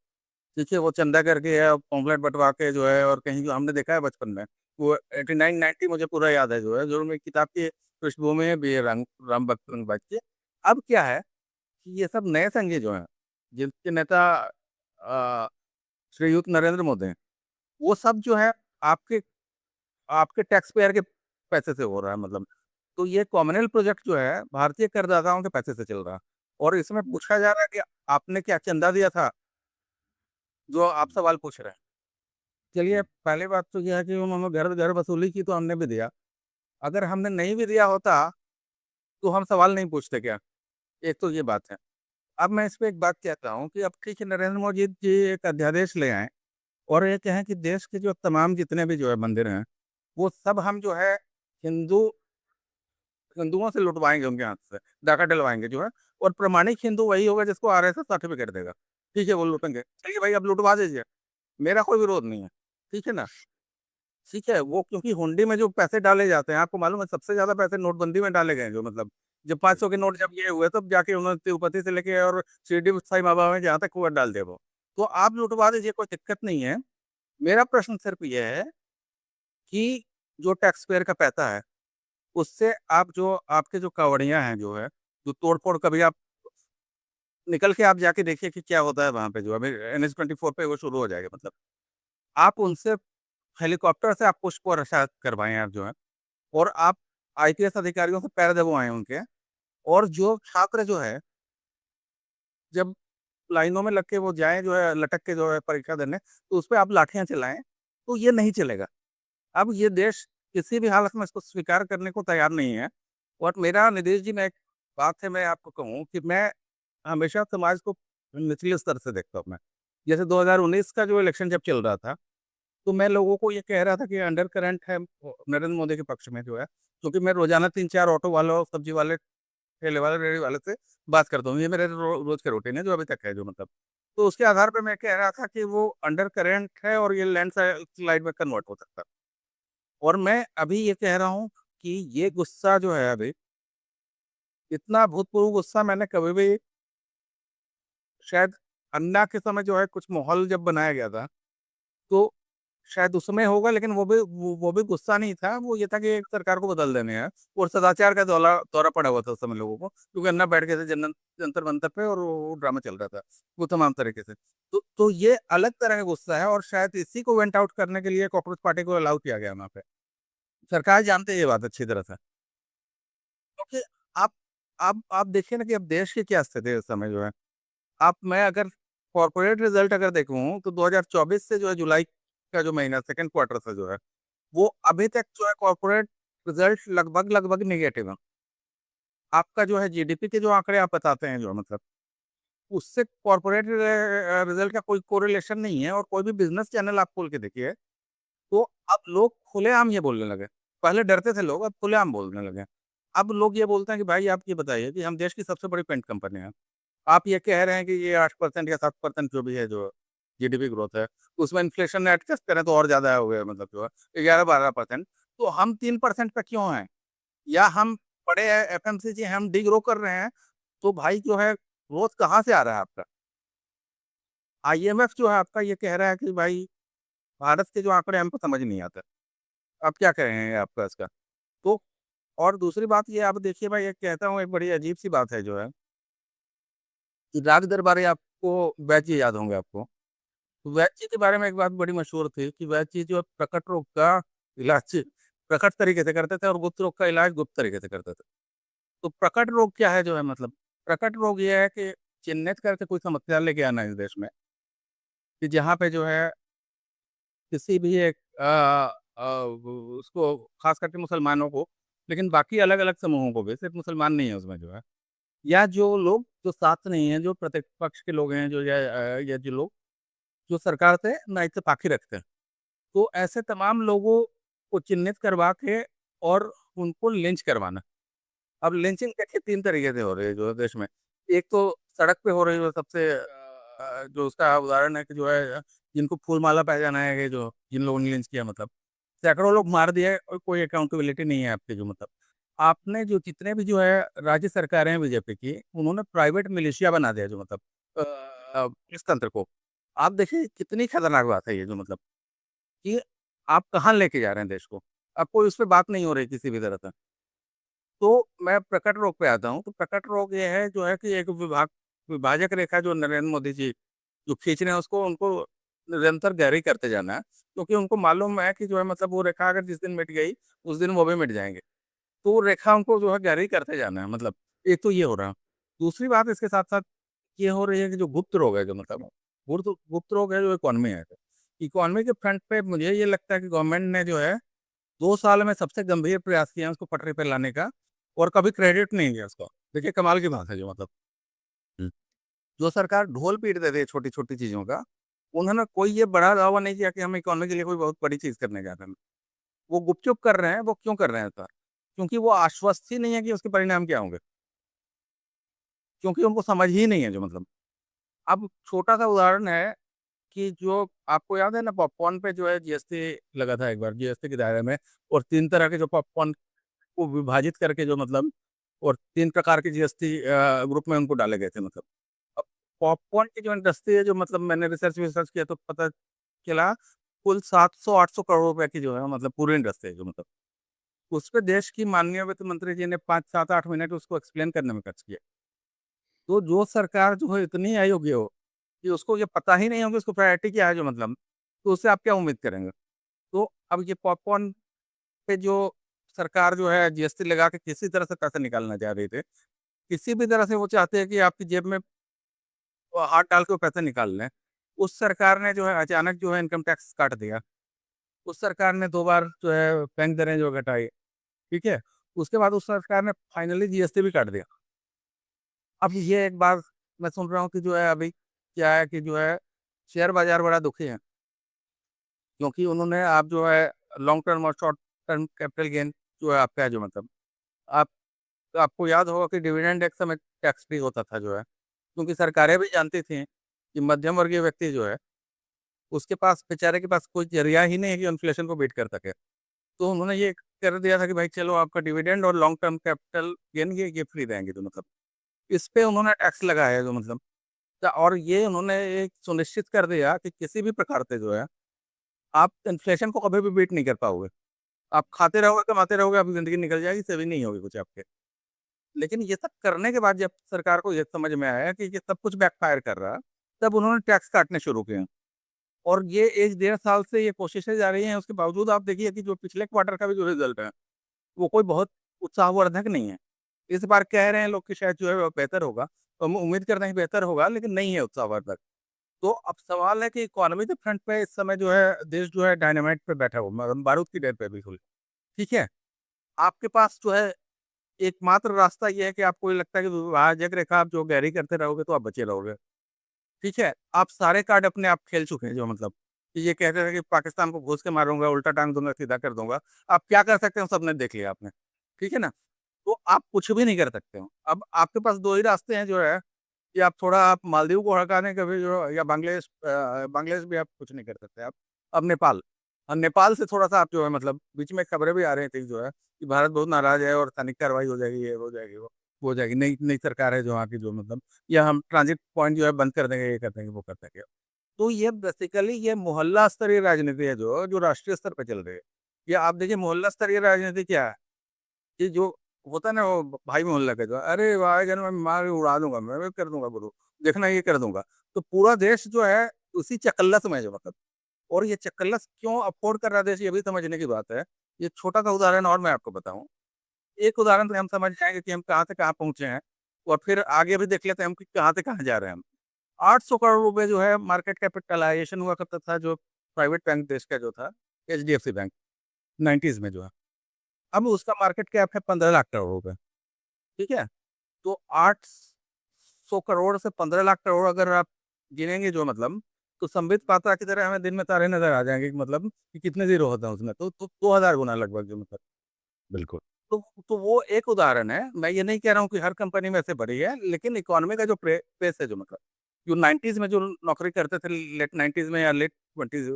देखिए वो चंदा करके या पॉम्पलेट बँटवा के जो है, और कहीं जो हमने देखा है बचपन में, वो 89-90 मुझे पूरा याद है जो है, जो मेरी किताब की पृष्ठभूमि है बी रंग राम भक्त रंगबाज की। अब क्या है कि ये सब नए संघी जो हैं, जिनके नेता श्रीयुत नरेंद्र मोदी हैं, वो सब जो है आपके आपके टैक्स पेयर के पैसे से हो रहा है मतलब। तो ये कम्युनल प्रोजेक्ट जो है भारतीय करदाताओं के पैसे से चल रहा है। और इसमें पूछा जा रहा है कि आपने क्या चंदा दिया था, जो आप सवाल पूछ रहे हैं। चलिए, पहली बात तो ये है कि उन्होंने घर घर वसूली की तो हमने भी दिया। अगर हमने नहीं भी दिया होता, तो हम सवाल नहीं पूछते क्या? एक तो ये बात है। अब मैं इस पे एक बात कहता हूँ कि अब ठीक है, नरेंद्र मोदी जी एक अध्यादेश ले आए और ये कहें कि देश के जो तमाम जितने भी जो है मंदिर हैं, वो सब हम जो है हिंदू हिंदुओं से लुटवाएँगे, उनके हाथ से, डाका डलवाएँगे जो है। और प्रमाणिक हिंदू वही होगा जिसको आरएसएस सर्टिफ़िकेट देगा। ठीक है, वो लूटेंगे। चलिए भाई, अब लुटवा दीजिए, मेरा कोई विरोध नहीं है। ठीक है ना? ठीक है, वो क्योंकि हुंडी में जो पैसे डाले जाते हैं, आपको मालूम है सबसे ज़्यादा पैसे नोटबंदी में डाले गए हैं जो मतलब, जब 500 के नोट जब ये हुए तब जाके उन्होंने तिरुपति से लेके और शिरडी साईं बाबा में जहाँ तक हुआ डाल दिया वो। तो आप लुटवा दीजिए, कोई दिक्कत नहीं है। मेरा प्रश्न सिर्फ़ ये है कि जो टैक्स पेयर का पैसा है, उससे आप जो आपके जो काँवड़िया हैं जो है, जो तोड़-फोड़ कभी आप निकल के आप जाके देखिए कि क्या होता है वहाँ पे जो अभी एनएच 24 पे वो शुरू हो जाएगा मतलब। आप उनसे हेलीकॉप्टर से आप पुष्प वर्षा करवाएँ आप जो है, और आप आईपीएस अधिकारियों से पैर दबवाएँ उनके, और जो छात्र जो है, जब लाइनों में लग के वो जाएँ जो है लटक के जो है परीक्षा देने, तो उसपे आप लाठियाँ चलाएँ, तो ये नहीं चलेगा। अब ये देश किसी भी हालत में इसको स्वीकार करने को तैयार नहीं है। और मेरा नीतीश जी, मैं एक बात है मैं आपको कहूँ कि मैं हमेशा समाज को निचले स्तर से देखता हूँ मैं। जैसे 2019 का जो इलेक्शन जब चल रहा था, तो मैं लोगों को ये कह रहा था कि अंडर करंट है नरेंद्र मोदी के पक्ष में जो है, क्योंकि मैं रोज़ाना 3-4 ऑटो वालों, सब्जी वाले, ठेले वाले, रेहड़ी वाले से बात करता हूँ। ये मेरे रोज़ का रूटीन है जो अभी तक है जो मतलब। तो उसके आधार पे मैं कह रहा था कि वो अंडर करंट है और ये लैंडस्लाइड में कन्वर्ट हो सकता है। और मैं अभी ये कह रहा हूँ कि ये गुस्सा जो है अभी, इतना भूतपूर्व गुस्सा मैंने कभी भी शायद अन्ना के समय जो है कुछ माहौल जब बनाया गया था, तो शायद उसमें होगा, लेकिन वो भी गुस्सा नहीं था, वो ये था कि एक सरकार को बदल देने हैं। और सदाचार का दौरा दौरा पड़ा हुआ था उस समय लोगों को, क्योंकि अन्ना बैठ गए थे जंतर मंतर पे और वो ड्रामा चल रहा था, वो तमाम तरीके से। तो ये अलग तरह का गुस्सा है, और शायद इसी को वेंट आउट करने के लिए कॉकरोच पार्टी को अलाउ किया गया वहाँ पे। सरकार जानती है ये बात अच्छी तरह से। क्योंकि आप आप देखिए ना कि अब देश की क्या स्थिति है इस समय जो है। आप मैं अगर कॉर्पोरेट रिज़ल्ट अगर देखूँ तो 2024 से जो है जुलाई का जो महीना सेकंड क्वार्टर से जो है, वो अभी तक जो है कॉर्पोरेट रिज़ल्ट लगभग नेगेटिव है। आपका जो है जीडीपी के जो आंकड़े आप बताते हैं जो मतलब, उससे कॉर्पोरेट रिज़ल्ट का कोई कोरिलेशन नहीं है, और कोई भी बिज़नेस चैनल आप खोल के देखिए, तो अब लोग खुलेआम ये बोलने लगे। पहले डरते थे लोग, अब खुलेआम बोलने लगे। अब लोग ये बोलते हैं कि भाई आप ये बताइए कि हम देश की सबसे बड़ी पेंट कंपनी हैं। आप ये कह रहे हैं कि ये 8% या 7% जो भी है जो जीडीपी ग्रोथ है, उसमें इन्फ्लेशन एडजस्ट करें तो और ज़्यादा हो गया मतलब जो है 11-12%। तो हम 3% पे क्यों हैं? या हम बड़े एफएमसीजी हम डिग्रो कर रहे हैं, तो भाई जो है ग्रोथ कहाँ से आ रहा है आपका? आईएमएफ जो है आपका ये कह रहा है कि भाई भारत के जो आंकड़े हमको समझ नहीं आते। आप क्या कहें आपका इसका? तो और दूसरी बात ये आप देखिए भाई, एक कहता हूँ एक बड़ी अजीब-सी बात है जो है, कि राज दरबारी आपको वैद्य जी याद होंगे आपको। तो वैद्य जी के बारे में एक बात बड़ी मशहूर थी कि वैद्य जी जो है प्रकट रोग का इलाज प्रकट तरीके से करते थे, और गुप्त रोग का इलाज गुप्त तरीके से करते थे। तो प्रकट रोग क्या है जो है मतलब? प्रकट रोग ये है कि चिन्हित करके कोई समस्या लेके आना इस देश में, कि जहाँ पे जो है किसी भी एक उसको खास करके मुसलमानों को, लेकिन बाकी अलग-अलग समूहों को भी, सिर्फ मुसलमान नहीं है उसमें जो है, या जो लोग जो साथ नहीं हैं, जो प्रतिपक्ष के लोग हैं, जो या जो लोग जो सरकार से ना इत्तेफ़ाक़ी रखते हैं। तो ऐसे तमाम लोगों को चिन्हित करवा के और उनको लिंच करवाना। अब लिंचिंग देखिए 3 तरीके से हो रही है जो है देश में। एक तो सड़क पे हो रही है, सबसे जो उसका उदाहरण है कि जो है जिनको फूल माला पहनाया गया, जो जिन लोगों ने लिंच किया मतलब। सैकड़ों लोग मार दिए और कोई अकाउंटेबिलिटी नहीं है आपकी जो मतलब। आपने जो जितने भी जो है राज्य सरकारें हैं बीजेपी की, उन्होंने प्राइवेट मिलिशिया बना दिया जो मतलब इस तंत्र को। आप देखिए कितनी खतरनाक बात है ये जो मतलब, कि आप कहाँ लेके जा रहे हैं देश को। अब कोई उस पे बात नहीं हो रही किसी भी तरह से। तो मैं प्रकट रोग पे आता हूँ, तो प्रकट रोग ये है जो है कि एक विभाजक रेखा जो नरेंद्र मोदी जी जो खींच रहे हैं उसको उनको निरंतर गहरी करते जाना है। क्योंकि उनको मालूम है कि जो है मतलब वो रेखा अगर जिस दिन मिट गई, उस दिन वो भी मिट जाएँगे। तो वो रेखा उनको जो है गहरी करते जाना है मतलब, एक तो ये हो रहा है। दूसरी बात इसके साथ-साथ ये हो रही है कि जो गुप्त रोग है जो मतलब गुप्त गुप्त रोग है जो इकोनॉमी है। इकोनॉमी के फ्रंट पे मुझे ये लगता है कि गवर्नमेंट ने जो है 2 साल में सबसे गंभीर प्रयास किए हैं उसको पटरी पे लाने का और कभी क्रेडिट नहीं दिया उसको। देखिए कमाल की बात है जो मतलब हुँ। जो सरकार ढोल पीट देती है छोटी-छोटी चीज़ों का, उन्होंने कोई ये बड़ा दावा नहीं किया कि हम इकोनॉमी के लिए कोई बहुत बड़ी चीज़ करने जा रहे हैं। वो गुपचुप कर रहे हैं, वो क्यों कर रहे हैं ऐसा? क्योंकि वो आश्वस्त ही नहीं है कि उसके परिणाम क्या होंगे। क्योंकि उनको समझ ही नहीं है जो मतलब। अब छोटा-सा उदाहरण है कि जो आपको याद है ना पॉपकॉर्न पे जो है जीएसटी लगा था एक बार, जीएसटी के दायरे में और 3 तरह के जो पॉपकॉर्न को विभाजित करके जो मतलब और 3 प्रकार के जीएसटी ग्रुप में उनको डाले गए थे मतलब। अब पॉपकॉर्न की जो इंडस्ट्री है जो मतलब मैंने रिसर्च-विसर्च किया तो पता चला कुल 700-800 करोड़ रुपए की जो है मतलब पूरी इंडस्ट्री है जो मतलब। उसपे देश की माननीय वित्त मंत्री जी ने 5, 7, 8 मिनट उसको एक्सप्लेन करने में खर्च किए। तो जो सरकार जो है इतनी अयोग्य हो, कि उसको ये पता ही नहीं हो कि उसको प्रायोरिटी क्या है जो मतलब, तो उससे आप क्या उम्मीद करेंगे? तो अब ये पॉपकॉर्न पे जो सरकार जो है जीएसटी लगा के किसी तरह से पैसे निकालना चाह रही थी। किसी भी तरह से वो चाहते हैं कि आपकी जेब में हाथ डाल के वो पैसे निकाल लें। उस सरकार ने जो है अचानक जो है इनकम टैक्स काट दिया। उस सरकार ने 2 बार जो है बैंक दरें जो घटाई, ठीक है? उसके बाद उस सरकार ने फाइनली जीएसटी भी काट दिया। अब ये एक बात मैं सुन रहा हूँ कि जो है अभी क्या है कि जो है शेयर बाज़ार बड़ा दुखी है, क्योंकि उन्होंने आप जो है लॉन्ग टर्म और शॉर्ट टर्म कैपिटल गेन जो है आपका है जो मतलब आप आपको याद होगा कि डिविडेंड एक समय टैक्स फ्री होता था जो है, क्योंकि सरकारें भी जानती थीं कि मध्यम वर्गीय व्यक्ति जो है, उसके पास बेचारे के पास कोई ज़रिया ही नहीं है कि इन्फ्लेशन को बीट कर सके। तो उन्होंने ये कर दिया था कि भाई चलो आपका डिविडेंड और लॉन्ग टर्म कैपिटल गेन ये फ्री रहेंगे तो मतलब। इस पे उन्होंने टैक्स लगाया है जो मतलब और ये उन्होंने एक सुनिश्चित कर दिया कि किसी भी प्रकार से जो है, आप इन्फ्लेशन को कभी भी बीट नहीं कर पाओगे। आप खाते रहोगे, कमाते रहोगे, आपकी ज़िंदगी निकल जाएगी, सेविंग नहीं होगी कुछ आपके। लेकिन ये सब करने के बाद जब सरकार को ये समझ में आया कि ये सब कुछ बैकफ़ायर कर रहा है, तब उन्होंने टैक्स काटने शुरू किए। और ये 1 डेढ़ साल से ये कोशिशें जारी हैं, उसके बावजूद आप देखिए कि जो पिछले क्वार्टर का भी जो रिज़ल्ट है, वो कोई बहुत उत्साहवर्धक नहीं है। इस बार कह रहे हैं लोग कि शायद जो है वो बेहतर होगा, तो हम उम्मीद करते हैं कि बेहतर होगा, लेकिन नहीं है उत्साहवर्धक। तो अब सवाल है कि इकोनॉमी के फ्रंट पे इस समय जो है देश जो है डायनामाइट पे बैठा हुआ बारूद की डर पे बिल्कुल, ठीक है? आपके पास जो है एकमात्र रास्ता ये है कि आपको ये लगता है कि विभाजक रेखा आप जो गहरी करते रहोगे तो आप बचे रहोगे, ठीक है? आप सारे कार्ड अपने आप खेल चुके हैं जो मतलब कि ये कहते थे कि पाकिस्तान को घुस के मारूँगा, उल्टा टाँग दूँगा, सीधा कर दूँगा। आप क्या कर सकते हो सबने देख लिया आपने, ठीक है ना? तो आप कुछ भी नहीं कर सकते हो। अब आपके पास 2 ही रास्ते हैं जो है कि आप थोड़ा आप मालदीव को हटा दें कभी जो या बांग्लादेश भी आप कुछ नहीं कर सकते आप। अब नेपाल नेपाल से थोड़ा-सा आप जो है मतलब बीच में खबरें भी आ रही थी जो है कि भारत बहुत नाराज़ है और सैनिक कार्रवाई हो जाएगी, ये हो जाएगी, वो हो जाएगी। नई नई सरकार है जो वहाँ की जो मतलब या हम ट्रांज़िट पॉइंट जो है बंद कर देंगे, ये कर देंगे, वो कर देंगे। तो ये बेसिकली ये मोहल्ला स्तरीय राजनीति है जो राष्ट्रीय स्तर पे चल रही है। ये आप देखिए मोहल्ला स्तरीय राजनीति क्या है? कि जो होता है ना वो भाई मोहल्ला का जो, "अरे! आएगा ना मैं मार के उड़ा दूँगा मैं कर दूँगा गुरु, देखना ये कर दूँगा।" तो पूरा देश जो है उसी चकल्लस में है जो मतलब और ये चकल्लस क्यों अफ़ोर्ड कर रहा है देश ये भी समझने की बात है। ये छोटा-सा उदाहरण और मैं आपको बताऊँ। एक उदाहरण से हम समझ जाएँगे कि हम कहाँ से कहाँ पहुँचे हैं और फिर आगे भी देख लेते हैं हम कि कहाँ से कहाँ जा रहे हैं हम। 800 करोड़ रुपए जो है मार्केट कैपिटलाइज़ेशन हुआ करता था जो प्राइवेट बैंक देश का जो था, एचडीएफसी बैंक 90s में जो है। अब उसका मार्केट कैप है 15 लाख करोड़ रुपए, ठीक है? तो 800 करोड़ से 15 लाख करोड़ अगर आप गिनेंगे जो मतलब, तो संबित पात्रा की तरह हमें दिन में तारे नज़र आ जाएँगे कि मतलब कि कितने ज़ीरो होते हैं उसमें, तो 2000 गुना लगभग जो मतलब। बिल्कुल। तो वो एक उदाहरण है, मैं ये नहीं कह रहा हूँ कि हर कंपनी में ऐसे बड़ी है, लेकिन इकोनॉमी का जो पेस है जो मतलब, जो 90s में जो नौकरी करते थे लेट 90s में या लेट 20s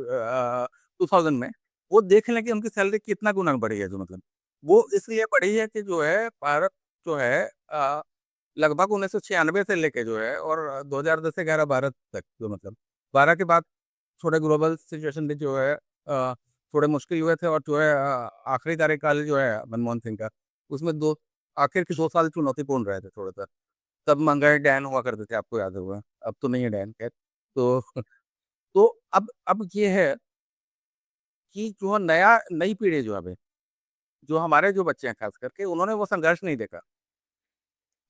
2000 में, वो देख लें कि उनकी सैलरी कितना गुना बढ़ी है जो मतलब। वो इसलिए बढ़ी है कि जो है भारत जो है लगभग 1996 से लेके जो है और 2010-11-12 तक जो मतलब 12 के बाद थोड़े ग्लोबल सिचुएशन भी जो है थोड़े मुश्किल हुए थे और जो है आखिरी कार्यकाल जो है मनमोहन सिंह का, उसमें 2 आखिर के 2 साल चुनौतीपूर्ण रहे थे थोड़ा-सा। तब महँगाई डैन हुआ करते थे, आपको याद होगा। अब तो नहीं है डैन खैर। तो तो अब ये है कि जो नया नई पीढ़ी जो अभी, जो हमारे जो बच्चे हैं ख़ास करके, उन्होंने वो संघर्ष नहीं देखा,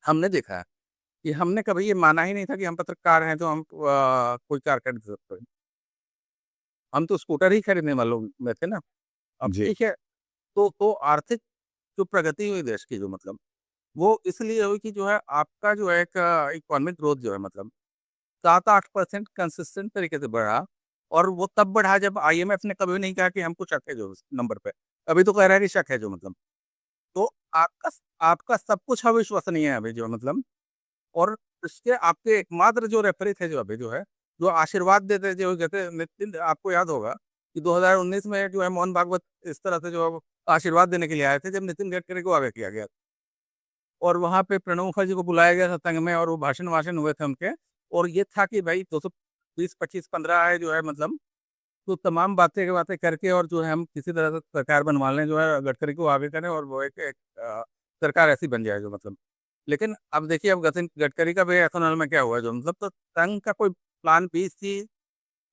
हमने देखा है। कि हमने कभी ये माना ही नहीं था कि हम पत्रकार हैं तो हम कोई कार खरीद सकते हैं। हम तो स्कूटर ही खरीदने वालों में थे ना। अब जी। ठीक है, तो आर्थिक जो प्रगति हुई देश की जो मतलब, वो इसलिए हुई कि जो है आपका जो है एक इकोनॉमिक ग्रोथ जो है मतलब 7-8% कंसिस्टेंट तरीके से बढ़ा, और वो तब बढ़ा जब आईएमएफ ने कभी नहीं कहा कि हमको शक है जो उस नंबर पे। अभी तो कह रहा है कि शक है जो मतलब। तो आपका आपका सब कुछ अविश्वसनीय है अभी जो मतलब, और इसके आपके एकमात्र जो रेफरी थे जो अभी जो है, जो आशीर्वाद देते जो कहते नितिन, आपको याद होगा कि 2019 में जो है मोहन भागवत इस तरह से जो आशीर्वाद देने के लिए आए थे जब नितिन गडकरी को आगे किया गया। और वहाँ पे प्रणब मुखर्जी को बुलाया गया था संघ में, और वो भाषण-वाषण हुए थे उनके, और ये था कि भाई 220, 25, 15 है जो है मतलब, तो तमाम बातें करके और जो है हम किसी तरह से सरकार बनवा लें, जो है गडकरी को आगे करें और वो एक एक सरकार ऐसी बन जाए जो मतलब। लेकिन अब देखिए, अब गतिन गडकरी का भी एथेनॉल में क्या हुआ जो मतलब, तो संघ का कोई प्लान बी सी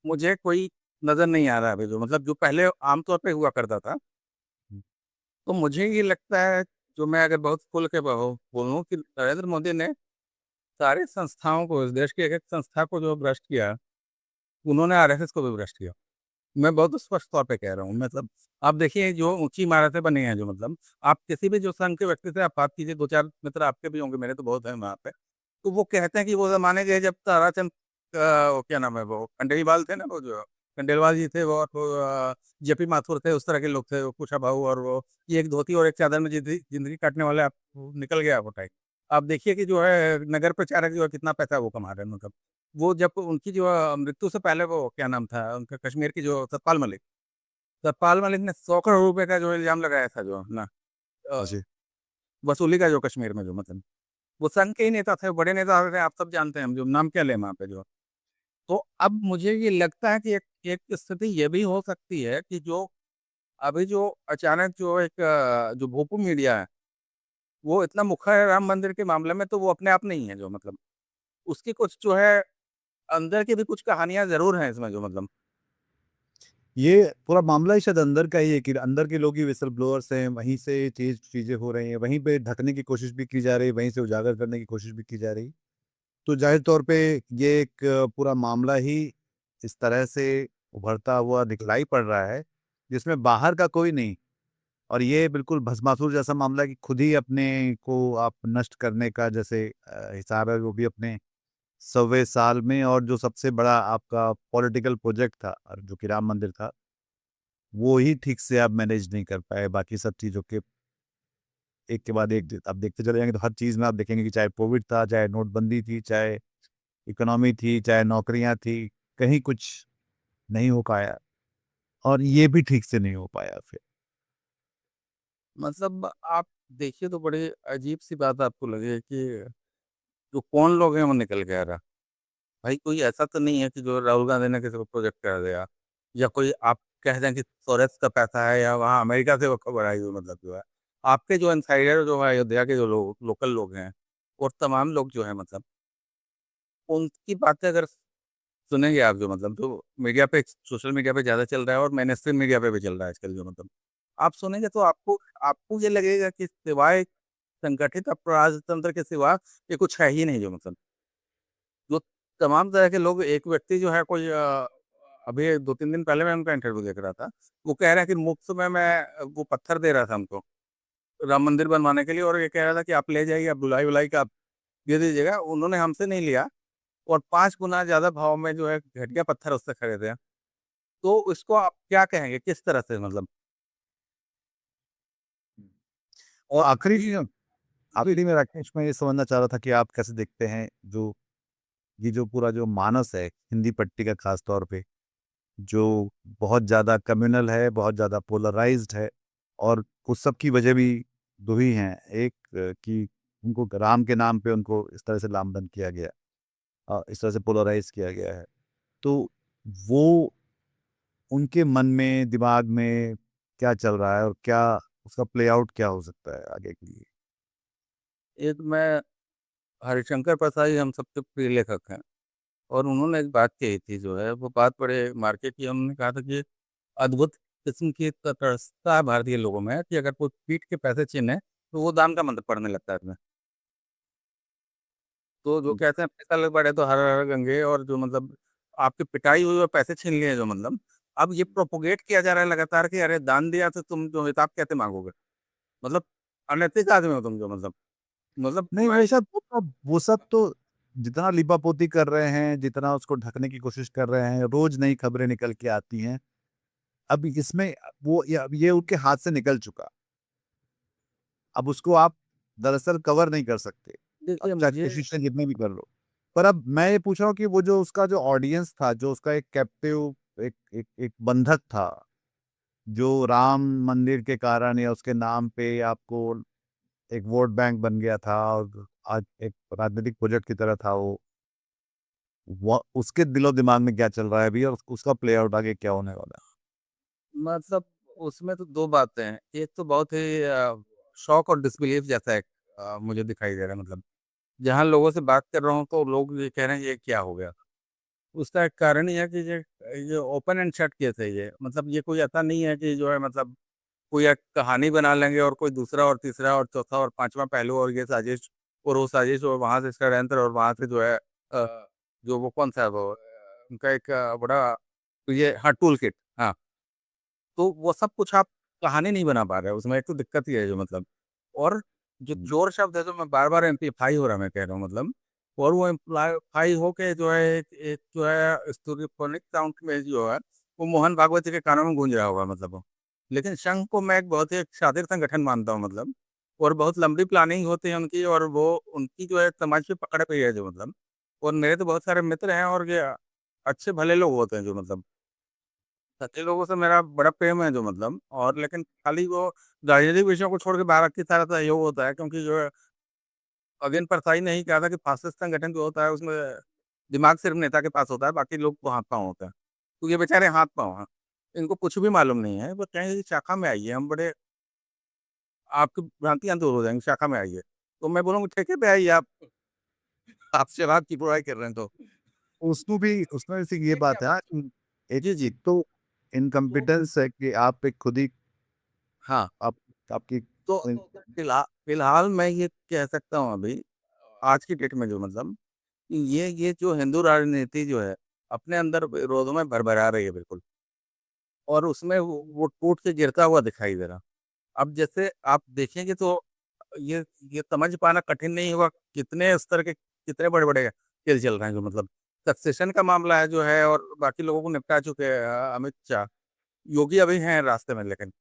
मुझे कोई नज़र नहीं आ रहा है अभी जो मतलब, जो पहले आम तौर पे हुआ करता था। तो मुझे ये लगता है, जो मैं अगर बहुत खुल के बोलूँ कि नरेंद्र मोदी ने सारी संस्थाओं को, इस देश की एक-एक संस्था को जो भ्रष्ट किया, उन्होंने आरएसएस को भी भ्रष्ट किया। मैं बहुत स्पष्ट तौर पे कह रहा हूँ मतलब, आप देखिए जो ऊँची इमारतें बनी हैं जो मतलब, आप किसी भी जो संघ के व्यक्ति से आप बात कीजिए, 2-4 मित्र आपके भी होंगे, मेरे तो बहुत हैं वहाँ पे। तो वो कहते हैं कि वो ज़माने गए जब ताराचंद वो क्या नाम है वो खंडेलवाल थे ना, वो जो खंडेलवाल जी थे वो, और वो जेपी माथुर थे, उस तरह के लोग थे, वो कुशाभाऊ, और वो ये एक धोती और एक चादर में ज़िंदगी काटने वाले, आप वो निकल गया वो टाइम। आप देखिए कि जो है नगर प्रचारक जो है कितना पैसा वो कमा रहे हैं मतलब। वो जब उनकी जो मृत्यु से पहले वो क्या नाम था उनका, कश्मीर की जो सतपाल मलिक, सतपाल मलिक ने 100 करोड़ रुपए का जो इल्ज़ाम लगाया था जो ना हाँ अ, जी। वसूली का जो कश्मीर में जो मतलब, वो संघ के ही नेता थे, बड़े नेता थे, आप सब जानते हैं, हम जो नाम क्या लें वहाँ पे जो। तो अब मुझे ये लगता है कि एक एक स्थिति ये भी हो सकती है कि जो अभी जो अचानक जो एक जो भोपू मीडिया है, वो इतना मुखर है राम मंदिर के मामले में, तो वो अपने आप नहीं है जो मतलब, उसकी कुछ जो है अंदर की भी कुछ कहानियाँ ज़रूर हैं इसमें जो मतलब। ये पूरा मामला ही शायद अंदर का ही है कि अंदर के लोग ही व्हिसल ब्लोअर्स हैं, वहीं से चीज़ें हो रही हैं, वहीं पे ढकने की कोशिश भी की जा रही है, वहीं से उजागर करने की कोशिश भी की जा रही है। तो ज़ाहिर तौर पे ये एक पूरा मामला ही इस तरह से उभरता हुआ दिखलाई पड़ रहा है, जिसमें बाहर का कोई नहीं, और ये बिल्कुल भस्मासुर जैसा मामला है कि खुद ही अपने को आप नष्ट करने का जैसे हिसाब है, वो भी अपने 100वें साल में, और जो सबसे बड़ा आपका पॉलिटिकल प्रोजेक्ट था और जो कि राम मंदिर था, वो ही ठीक से आप मैनेज नहीं कर पाए। बाकी सब चीज़ों के एक के बाद एक आप देखते चले जाएँगे तो हर चीज़ में आप देखेंगे कि चाहे कोविड था, चाहे नोटबंदी थी, चाहे इकोनॉमी थी, चाहे नौकरियाँ थी, कहीं कुछ नहीं हो पाया, और ये भी ठीक से नहीं हो पाया फिर। मतलब आप देखिए तो बड़ी अजीब-सी बात आपको लगे कि जो कौन लोग हैं वो निकल के आ रहा। भाई कोई ऐसा तो नहीं है कि जो राहुल गांधी ने किसी को प्रोजेक्ट कर दिया, या कोई आप कह दें कि सोरेस का पैसा है, या वहाँ अमेरिका से वो खबर आई हुई मतलब जो है। आपके जो इनसाइडर जो है अयोध्या के जो लोग लोकल लोग हैं, और तमाम लोग जो हैं मतलब, उनकी बातें अगर सुनेंगे आप जो मतलब, जो मीडिया पे सोशल मीडिया पे ज़्यादा चल रहा है और मेनस्ट्रीम मीडिया पे भी चल रहा है आजकल जो मतलब, आप सुनेंगे तो आपको आपको ये लगेगा कि सिवाय संगठित अपराध तंत्र के सिवा ये कुछ है ही नहीं जो मतलब। जो तमाम तरह के लोग, एक व्यक्ति जो है कोई अभी 2-3 दिन पहले मैं उनका इंटरव्यू देख रहा था। वो कह रहा है कि मुफ्त में मैं वो पत्थर दे रहा था हमको, राम मंदिर बनवाने के लिए, और ये कह रहा था कि आप ले जाइए, आप धुलाई-वुलाई का आप दे दीजिएगा। उन्होंने हमसे नहीं लिया, और 5 गुना ज़्यादा भाव में जो है घटिया पत्थर उससे खरीदे हैं। तो इसको आप क्या कहेंगे? किस तरह से मतलब? और और जी, आखिरी में राकेश, मैं ये समझना चाह रहा था कि आप कैसे देखते हैं जो ये जो पूरा जो मानस है हिंदी पट्टी का, खास तौर पे जो बहुत ज़्यादा कम्युनल है, बहुत ज़्यादा पोलराइज़्ड है, और उस सब की वजह भी 2 ही हैं। एक कि उनको राम के नाम पे उनको इस तरह से लामबंद किया गया, इस तरह से पोलराइज़ किया गया है। तो वो उनके मन में, दिमाग में क्या चल रहा है, और क्या उसका प्ले आउट क्या हो सकता है आगे के लिए? एक मैं हरिशंकर प्रसाद जी हम सबके प्रिय लेखक हैं, और उन्होंने एक बात कही थी जो है, वो बात बड़े मार्के की। उन्होंने कहा था कि अद्भुत किस्म की तटस्थता है भारतीय लोगों में कि अगर कोई पीठ के पैसे छीने, तो वो दान का मंत्र पढ़ने लगता है इसमें। तो जो कहते हैं पैसा लग पड़े तो हर हर गंगे, और जो मतलब आपकी पिटाई हुई और पैसे छीन लिए जो मतलब, अब ये प्रोपोगेट किया जा रहा है लगातार कि अरे दान दिया तो तुम जो हिसाब कैसे मांगोगे, मतलब अनैतिक आदमी हो तुम जो मतलब नहीं मैं भाई साहब, वो सब तो जितना लिपापोती कर रहे हैं, जितना उसको ढकने की कोशिश कर रहे हैं, रोज नई खबरें निकल के आती हैं। अब इसमें वो ये उनके हाथ से निकल चुका। अब उसको आप दरअसल कवर नहीं कर सकते। अब देखिए चाहे मुझे कोशिश से जितने भी कर लो। पर अब मैं ये पूछ रहा हूँ कि वो जो उसका जो ऑडियंस था, जो उसका एक कैप्टिव, एक बंधक था, जो राम मंदिर के कारण या उसके नाम पे आपको एक वोट बैंक बन गया था और आज एक राजनीतिक प्रोजेक्ट की तरह था वो उसके दिलो दिमाग में क्या चल रहा है अभी, और उसका प्ले आउट आगे क्या होने वाला मतलब उसमें तो दो बातें हैं, एक तो बहुत ही शॉक और डिसबिलीफ जैसा है, मुझे दिखाई दे रहा है, मतलब जहाँ लोगों से बात कर रहा हूँ तो लोग ये कह रहे हैं ये क्या हो गया। उसका एक कारण ही है कि ये ओपन एंड शट केस है, ये मतलब ये कोई ऐसा नहीं है कि जो है मतलब कोई एक कहानी बना लेंगे और कोई दूसरा और तीसरा और चौथा और पांचवा पहलू और ये साजिश और वो साजिश और वहां से षड्यंत्र और वहां से जो है जो वो कौन सा है वो उनका एक बड़ा ये हाँ टूल किट, हाँ, तो वो सब कुछ आप कहानी नहीं बना पा रहे हो उसमें, एक तो दिक्कत ही है जो मतलब, और जो है? चोर शब्द है जो मैं बार बार एम्पलीफाई हो रहा मैं कह रहा हूँ मतलब, और वो एम्पलीफाई होके जो है एक जो है स्टोरीफोनिक साउंड में जो है वो मोहन भागवत जी के कानों में गूंज रहा होगा मतलब वो। लेकिन संघ को मैं एक बहुत ही एक शातिर संगठन मानता हूँ मतलब, और बहुत लंबी प्लानिंग होती है उनकी, और वो उनकी जो है समाज पे पकड़ पे है जो मतलब, और मेरे तो बहुत सारे मित्र हैं और ये अच्छे भले लोग होते हैं जो मतलब, सच्चे लोगों से मेरा बड़ा प्रेम है जो मतलब, और लेकिन खाली वो राजनीतिक विषयों को छोड़ के बाकी सारा सहयोग होता है, क्योंकि जो है अगेन परसाई ने ही कहा था कि फासिस्ट संगठन जो होता है उसमें दिमाग सिर्फ नेता के पास होता है, बाकी लोग तो हाथ पाँव होते हैं। तो ये बेचारे हाथ पाँव हैं, इनको कुछ भी मालूम नहीं है, वो कहेंगे कि शाखा में आइए, हम बड़े आपकी भ्रांतियां दूर हो जाएंगी, शाखा में आइए। तो मैं बोलूँगा ठेके पे आइए आप, आपसे बात की बुराई कर रहे हैं तो उसमें से ये देखिए बात है हाँ, कि एक जी जी। एक तो तो इनकम्पिटेंस है कि आप एक खुद ही हाँ, आप आपकी तो फिलहाल मैं ये कह सकता हूँ अभी आज की डेट में जो मतलब ये जो हिंदू राजनीति जो है अपने अंदर विरोधों में भरभरा रही है बिल्कुल, और उसमें वो टूट के गिरता हुआ दिखाई दे रहा। अब जैसे आप देखेंगे तो ये समझ पाना कठिन नहीं होगा कितने स्तर के कितने बड़े बड़े खेल चल रहे हैं जो मतलब, सक्सेशन का मामला है जो है, और बाकी लोगों को निपटा चुके हैं अमित शाह, योगी अभी हैं रास्ते में लेकिन,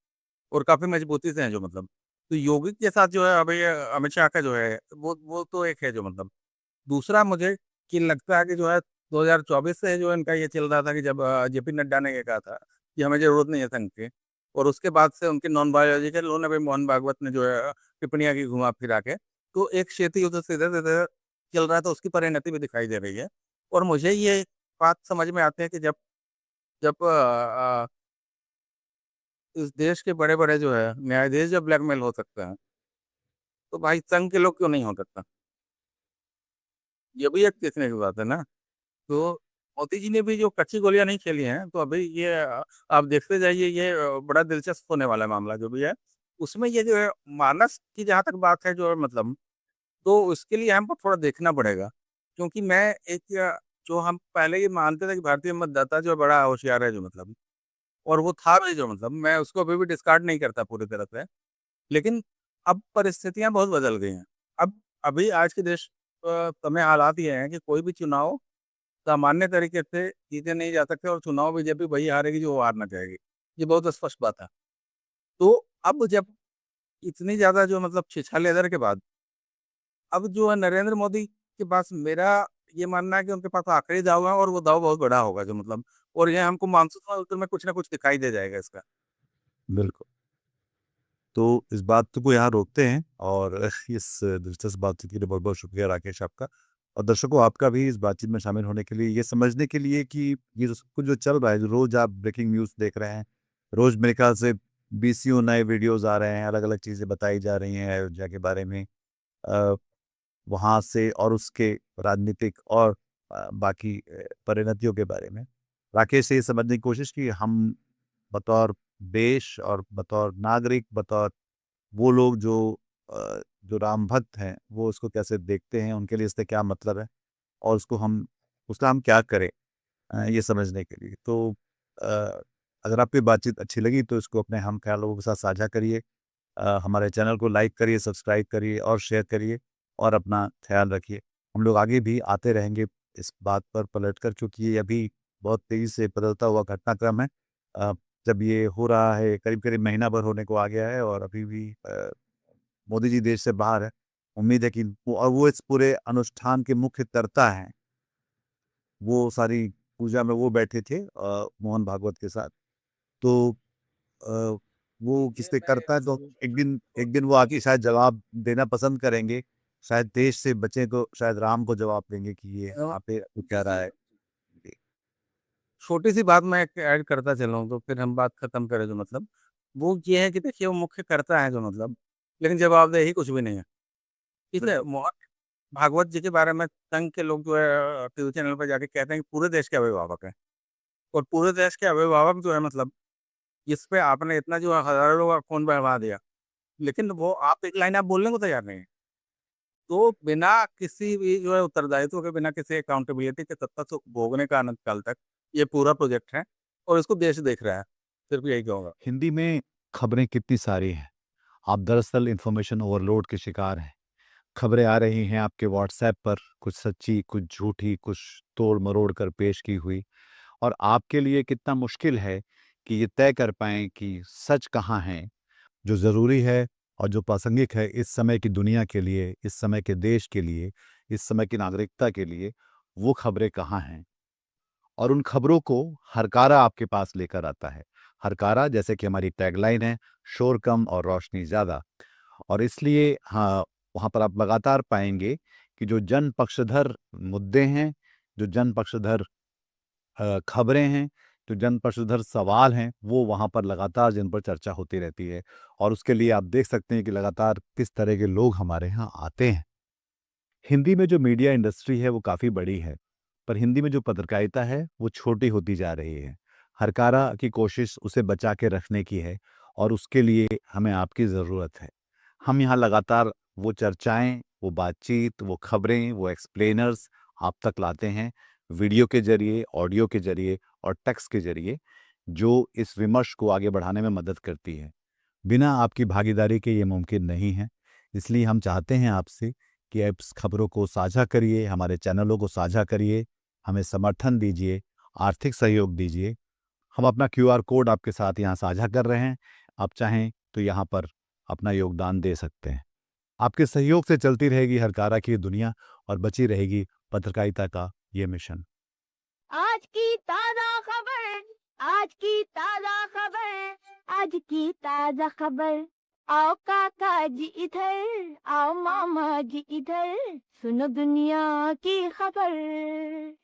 और काफी मजबूती से हैं जो मतलब, तो योगी के साथ जो है अभी अमित शाह का जो है वो तो एक है जो मतलब, दूसरा मुझे कि लगता है कि जो है 2024 से जो इनका ये चल रहा था कि जब जेपी नड्डा ने ये कहा था कि हमें जरूरत नहीं है संघ की, और उसके बाद से उनके नॉन बायोलॉजिकल उन्होंने भी मोहन भागवत ने जो है टिप्पणियां की घुमा फिरा के, तो एक क्षेत्र युद्ध सीधे सीधे चल रहा था, उसकी परिणति भी दिखाई दे रही है। और मुझे ये बात समझ में आती है कि जब जब इस देश के बड़े बड़े जो है न्यायाधीश जब ब्लैकमेल हो सकते हैं, तो भाई संघ के लोग क्यों नहीं हो सकता, ये भी एक देखने की बात है ना। तो मोदी जी ने भी जो कच्ची गोलियां नहीं खेली हैं, तो अभी ये आप देखते जाइए, ये बड़ा दिलचस्प होने वाला मामला जो भी है, उसमें ये जो है मानस की जहाँ तक बात है जो है मतलब, तो उसके लिए हमको थोड़ा देखना पड़ेगा, क्योंकि मैं एक जो हम पहले ही मानते थे कि भारतीय मतदाता जो है बड़ा होशियार है जो मतलब, और वो था भी जो मतलब, मैं उसको अभी भी डिस्कार्ड नहीं करता पूरी तरह से, लेकिन अब परिस्थितियां बहुत बदल गई हैं। अब अभी आज के देश समय हालात ये हैं कि कोई भी चुनाव सामान्य तरीके से जीते नहीं जा सकते, और चुनाव बीजेपी वही हारेगी जो वो हारना चाहेगी। ये बहुत स्पष्ट बात है। तो अब जब इतनी ज़्यादा जो मतलब छिछालेदर के बाद, अब जो है नरेंद्र मोदी के पास मेरा ये मानना है कि उनके पास आखिरी दाव है, और वो दाव बहुत बड़ा होगा जो मतलब, और ये हमको मानसून में कुछ ना कुछ दिखाई दे जाएगा इसका। बिल्कुल। तो इस बात को यहाँ रोकते हैं और इस दिलचस्प बातचीत के लिए बहुत-बहुत शुक्रिया राकेश आपका। और दर्शकों आपका भी इस बातचीत में शामिल होने के लिए, ये समझने के लिए कि ये जो सब कुछ जो चल रहा है, जो रोज़ आप ब्रेकिंग न्यूज़ देख रहे हैं, रोज़ मेरे ख्याल से बीसियों नए वीडियोज़ आ रहे हैं, अलग-अलग चीज़ें बताई जा रही हैं अयोध्या के बारे में। अ, वहाँ से और उसके राजनीतिक और बाकी परिणतियों के बारे में। राकेश से ये समझने की कोशिश की हम बतौर देश और बतौर नागरिक, बतौर वो लोग जो जो राम भक्त हैं वो उसको कैसे देखते हैं, उनके लिए इससे क्या मतलब है और उसका हम क्या करें ये समझने के लिए। तो अ, अगर आपको ये बातचीत अच्छी लगी तो इसको अपने हम ख्याल लोगों के साथ साझा करिए। हमारे चैनल को लाइक करिए, सब्सक्राइब करिए और शेयर करिए और अपना ख्याल रखिए। हम लोग आगे भी आते रहेंगे इस बात पर पलटकर, क्योंकि ये अभी बहुत तेज़ी से बदलता हुआ घटनाक्रम है। अ, जब ये हो रहा है करीब-करीब महीना भर होने को आ गया है और अभी भी मोदी जी देश से बाहर है। उम्मीद है कि वो इस पूरे अनुष्ठान के मुख्य कर्ता हैं। वो सारी पूजा में वो बैठे थे मोहन भागवत के साथ। तो अ, वो किससे करता है तो एक दिन वो आके शायद जवाब देना पसंद करेंगे। शायद देश से बचे तो शायद राम को जवाब देंगे कि ये अ, यहाँ पे वो कह रहा है। जी। छोटी सी बात मैं ऐड करता चलूँ तो फिर हम बात खत्म करें, जो मतलब वो ये है कि देखिए वो मुख्य करता है जो मतलब, लेकिन जवाबदेही कुछ भी नहीं है। इसलिए मोहन भागवत जी के बारे में संघ के लोग जो है टीवी चैनल पर जाके कहते हैं कि पूरे देश के अभिभावक हैं, और पूरे देश के अभिभावक जो है मतलब इस पे आपने इतना जो हजारों लोगों का खून बहवा दिया, लेकिन वो आप एक लाइन आप बोलने को तैयार नहीं है। तो बिना किसी भी जो है उत्तरदायित्व के, बिना किसी अकाउंटेबिलिटी के तब तक भोगने का अनंत काल तक ये पूरा प्रोजेक्ट है, और इसको देश देख रहा है। सिर्फ यही कहूँगा। हिंदी में खबरें कितनी सारी हैं। आप दरअसल इन्फॉर्मेशन ओवरलोड के शिकार हैं। खबरें आ रही हैं आपके व्हाट्सएप पर, कुछ सच्ची, कुछ झूठी, कुछ तोड़-मरोड़ कर पेश की हुई। और आपके लिए कितना मुश्किल है कि ये तय कर पाएँ कि सच कहाँ है, जो ज़रूरी है और जो प्रासंगिक है इस समय की दुनिया के लिए, इस समय के देश के लिए, इस समय की नागरिकता के लिए, वो खबरें कहाँ हैं। और उन खबरों को हरकारा आपके पास लेकर आता है। हरकारा जैसे कि हमारी टैगलाइन है, शोर कम और रोशनी ज़्यादा। और इसलिए हाँ, वहाँ पर आप लगातार पाएँगे कि जो जन पक्षधर मुद्दे हैं, जो जन पक्षधर खबरें हैं, जो जन पक्षधर सवाल हैं, वो वहाँ पर लगातार जिन पर चर्चा होती रहती है। और उसके लिए आप देख सकते हैं कि लगातार किस तरह के लोग हमारे यहाँ आते हैं। हिंदी में जो मीडिया इंडस्ट्री है वो काफ़ी बड़ी है, पर हिंदी में जो पत्रकारिता है वो छोटी होती जा रही है। हरकारा की कोशिश उसे बचा के रखने की है और उसके लिए हमें आपकी ज़रूरत है। हम यहाँ लगातार वो चर्चाएँ, वो बातचीत, वो खबरें, वो एक्सप्लेनर्स आप तक लाते हैं, वीडियो के ज़रिए, ऑडियो के ज़रिए और टेक्स्ट के ज़रिए, जो इस विमर्श को आगे बढ़ाने में मदद करती है। बिना आपकी भागीदारी के ये मुमकिन नहीं है। इसलिए हम चाहते हैं आपसे कि आप इस खबरों को साझा करिए, हमारे चैनलों को साझा करिए, हमें समर्थन दीजिए, आर्थिक सहयोग दीजिए। हम अपना क्यूआर कोड आपके साथ यहाँ साझा कर रहे हैं। आप चाहें तो यहाँ पर अपना योगदान दे सकते हैं। आपके सहयोग से चलती रहेगी हरकारा की ये दुनिया और बची रहेगी पत्रकारिता का ये मिशन। आज की ताजा खबर, आज की ताजा खबर, आज की ताजा खबर। आओ काका जी इधर, आओ मामा जी इधर, सुनो दुनिया की खबर।